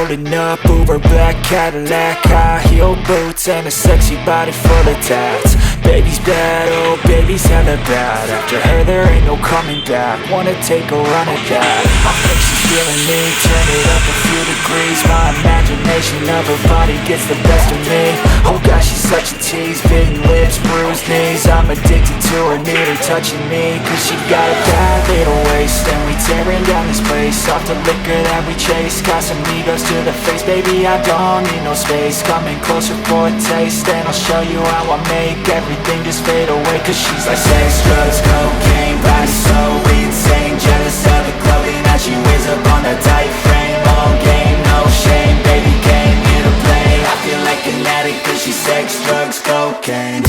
rolling up, Uber black Cadillac, high heel boots and a sexy body full of tats. Baby's bad, oh baby's hella bad. After her there ain't no coming back. Wanna take a run at that. I think she's feeling me, turn it up a few degrees. My imagination of her body gets the best of me. Oh gosh, she's such a tease, bitten lips, bruised knees. I'm addicted to her, need her touching me. Cause she got a bad little waist, and we tearing down this place. Off the liquor that we chase, got some egos to the face. Baby, I don't need no space. Coming closer for a taste, and I'll show you how I make everything just fade away. Cause she's like sex, drugs, cocaine, body so insane. Jealous of the clothing that she wears up on a tight frame. All game, no shame, baby came here to play. I feel like an addict cause she's sex, drugs, cocaine.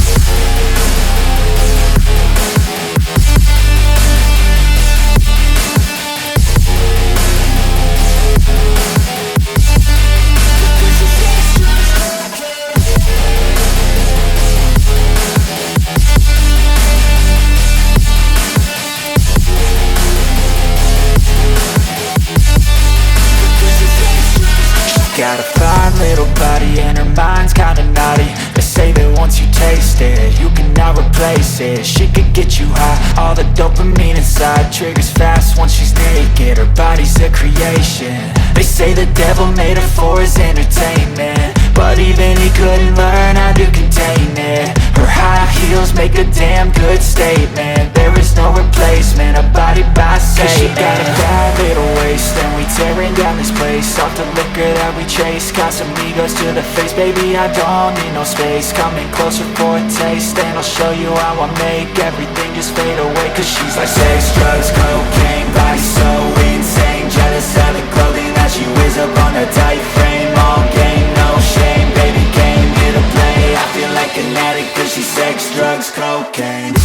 Got a fine little body and her mind's kinda naughty. They say that once you taste it, you cannot replace it. She could get you high, all the dopamine inside triggers fast once she's naked. Her body's a creation. They say the devil made her for his entertainment, but even he couldn't learn how to contain it. Her high heels make a damn good statement. There is no replacement, a body by Satan. Cause she got a bad little waist, and we tearing down this place. Off the liquor that we chase, got some egos to the face. Baby, I don't need no space. Coming closer for a taste, and I'll show you how I make everything just fade away. Cause she's like sex, drugs, cocaine, body so insane. Jealous of the clothing that she wears up on a tight frame. All game, no shame, baby came here to play. I feel like an addict cause she's sex, drugs, cocaine.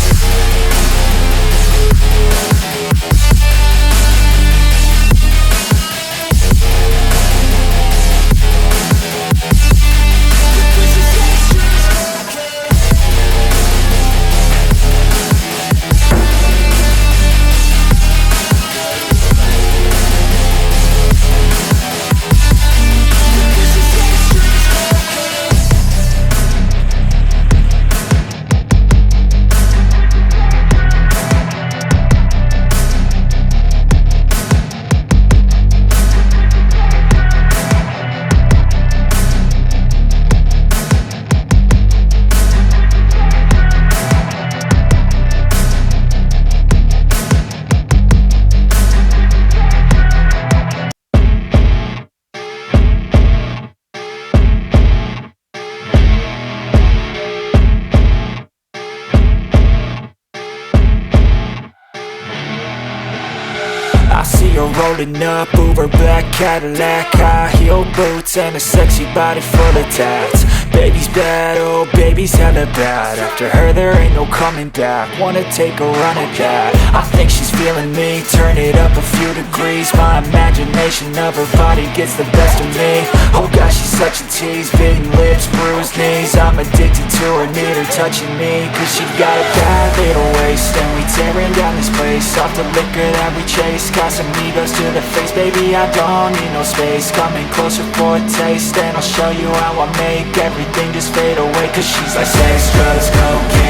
I see her rolling up, Uber black Cadillac, high heel boots and a sexy body full of tats. Baby's bad, oh baby's hella bad. After her there ain't no coming back. Wanna take a run at that. I think she's feeling me, turn it up a few degrees. My imagination of her body gets the best of me. Oh gosh, she's such a tease, bitten lips, bruised knees. I'm addicted to her, need her touching me. Cause she got a bad little waist, and we tearing down this place. Off the liquor that we chase, got some egos to the face. Baby, I don't need no space. Coming closer for a taste, and I'll show you how I make everything just fade away. Cause she's like sex, drugs, cocaine,